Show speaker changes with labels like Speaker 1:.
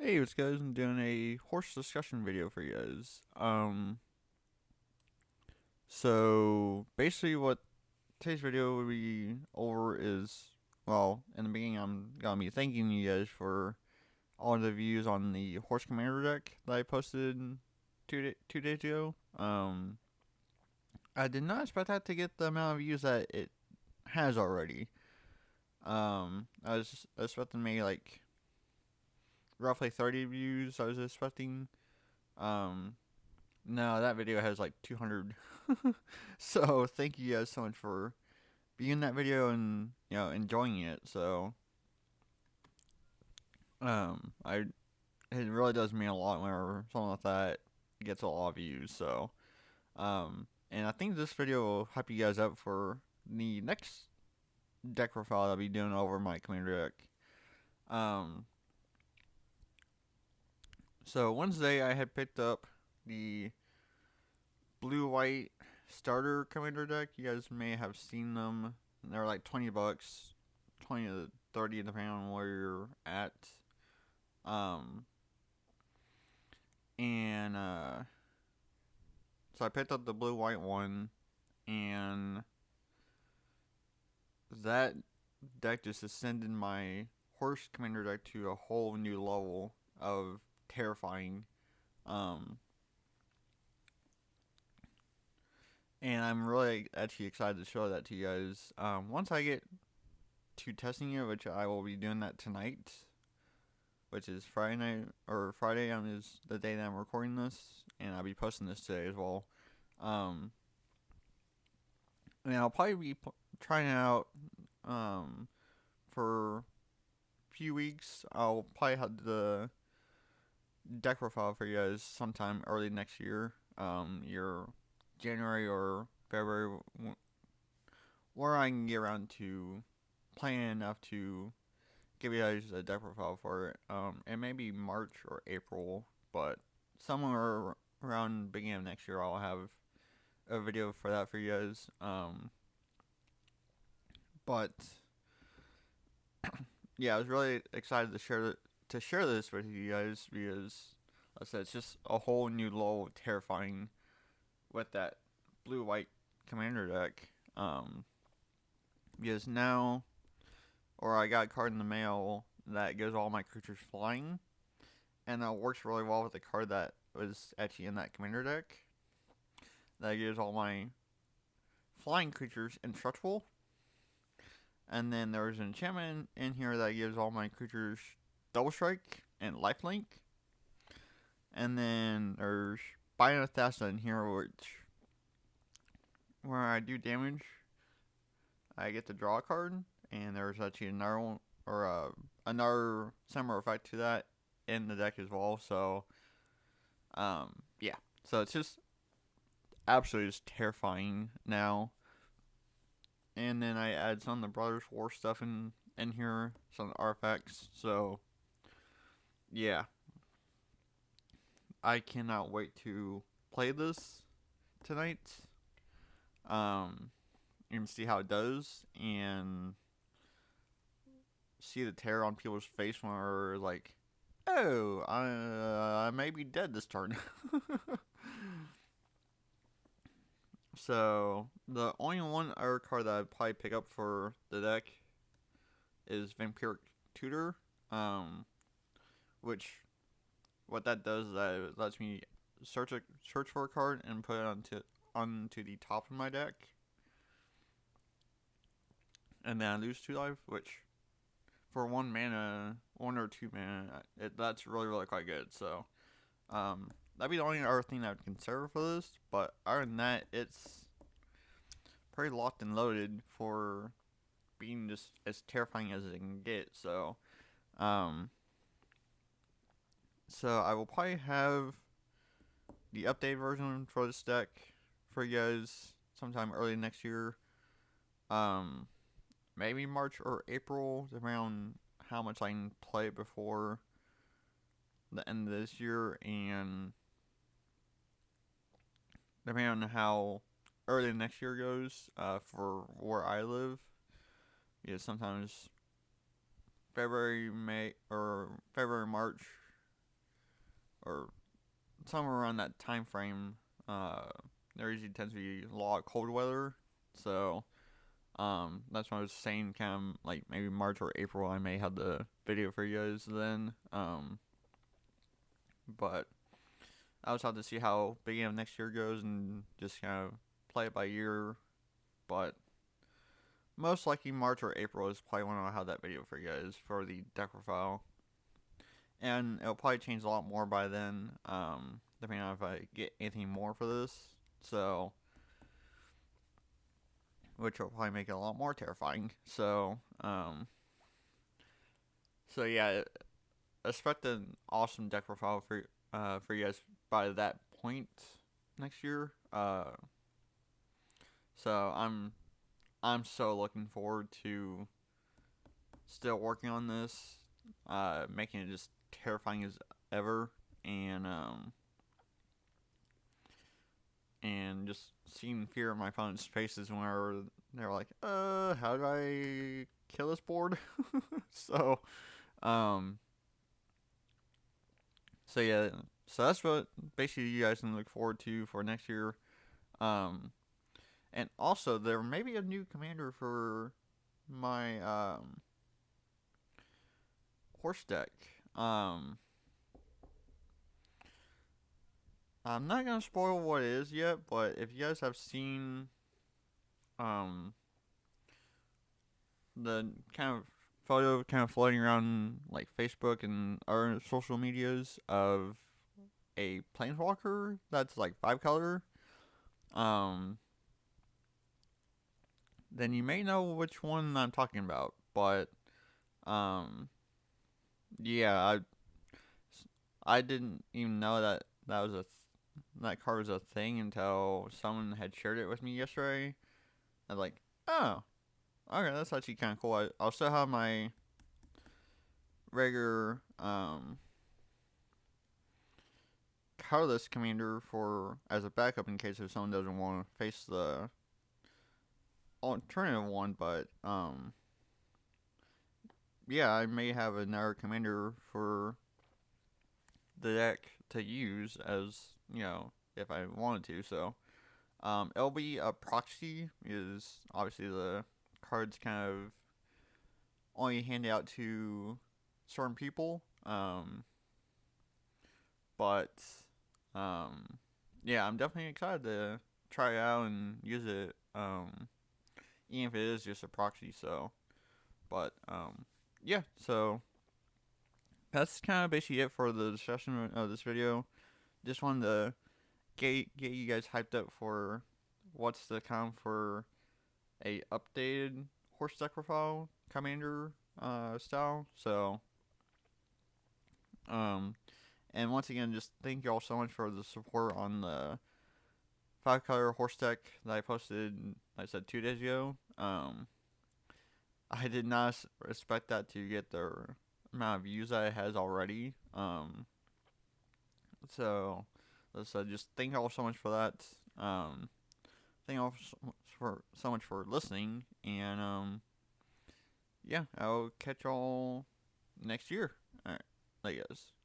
Speaker 1: Hey, what's guys? I'm doing a horse discussion video for you guys. So basically, what today's video will be over is, well, in the beginning, I'm gonna be thanking you guys for all the views on the horse commander deck that I posted 2 days ago. I did not expect that to get the amount of views that it has already. I was expecting maybe like roughly 30 views. I was expecting. Um, No, that video has like 200. So thank you guys so much for being in that video and enjoying it. So I it really does mean a lot whenever something like that gets a lot of views. So and I think this video will hype you guys up for the next deck profile I'll be doing over my commander deck. Um, so Wednesday I had picked up the blue white starter commander deck. You guys may have seen them. They're like $20, 20 to 30 depending on where you're at. Um, and so I picked up the blue white one, and that deck just ascended my horse commander deck to a whole new level of terrifying. Um, and I'm really actually excited to show that to you guys. Once I get to testing it, which I will be doing that tonight, which is Friday night or Friday is the day that I'm recording this, and I'll be posting this today as well. Um, and I'll probably be trying it out for a few weeks. I'll probably have the deck profile for you guys sometime early next year, your January or February, where I can get around to playing enough to give you guys a deck profile for it. It may be March or April, but somewhere around beginning of next year, I'll have a video for that for you guys. But yeah, I was really excited to share this with you guys because, like I said, it's just a whole new level of terrifying with that blue white commander deck. Because now, or I got a card in the mail that gives all my creatures flying, and that works really well with the card that was actually in that commander deck. That gives all my flying creatures indestructible. And then there's an enchantment in here that gives all my creatures double strike and lifelink. And then there's Biothassa in here, which where I do damage, I get to draw a card. And there's actually another one, or another similar effect to that in the deck as well. So yeah. So it's just absolutely just terrifying now. And then I add some of the Brothers War stuff in here, some artifacts. So yeah, I cannot wait to play this tonight. Um, and see how it does, and see the terror on people's face when we're like, "Oh, I may be dead this turn." So the only one other card that I'd probably pick up for the deck is Vampiric Tutor, um, which what that does is that it lets me search for a card and put it onto the top of my deck, and then I lose 2 life, which for 1 mana, 1 or 2 mana, that's really quite good. So that'd be the only other thing I would consider for this. But other than that, it's pretty locked and loaded for being just as terrifying as it can get. Um, so I will probably have the updated version for this deck for you guys sometime early next year. Um, Maybe March or April, around how much I can play before the end of this year, and depending on how early next year goes for where I live. Yeah, sometimes February, May, or February, March or somewhere around that time frame, there usually tends to be a lot of cold weather. So that's what I was saying, kind of like maybe March or April. I may have the video for you guys then. But I was out to see how beginning of next year goes and just kind of play it by ear. But most likely March or April is probably when I'll have that video for you guys for the deck profile. And it'll probably change a lot more by then, depending on if I get anything more for this. So, which will probably make it a lot more terrifying. So yeah, expect an awesome deck profile for you guys by that point next year. So I'm so looking forward to still working on this, making it just terrifying as ever, and just seeing fear in my opponent's faces whenever they're like, how do I kill this board? so, um, so yeah, so that's what basically you guys can look forward to for next year. Um, and also there may be a new commander for my horse deck. I'm not gonna spoil what it is yet, but if you guys have seen um the kind of photo kind of floating around like Facebook and other social medias of a planeswalker that's like 5 color, um, then you may know which one I'm talking about. But um, yeah, I didn't even know that that card was a thing until someone had shared it with me yesterday. I was like, oh, okay, that's actually kind of cool. I'll still have my regular colorless commander for as a backup in case if someone doesn't want to face the alternative one. But yeah, I may have another commander for the deck to use as if I wanted to. So it'll be a proxy is obviously the cards kind of only handed out to certain people. But yeah, I'm definitely excited to try it out and use it. Even if it is just a proxy. So, but yeah. So that's kind of basically it for the discussion of this video. Just wanted to get you guys hyped up for what's to come for a updated horse deck profile commander style. So and once again, just thank you all so much for the support on the 5 color horse deck that I posted, like I said, 2 days ago. I did not expect that to get the amount of views that it has already. So just thank you all so much for that. Thank you all so much for listening, and yeah, I'll catch y'all next year. All right, I guess.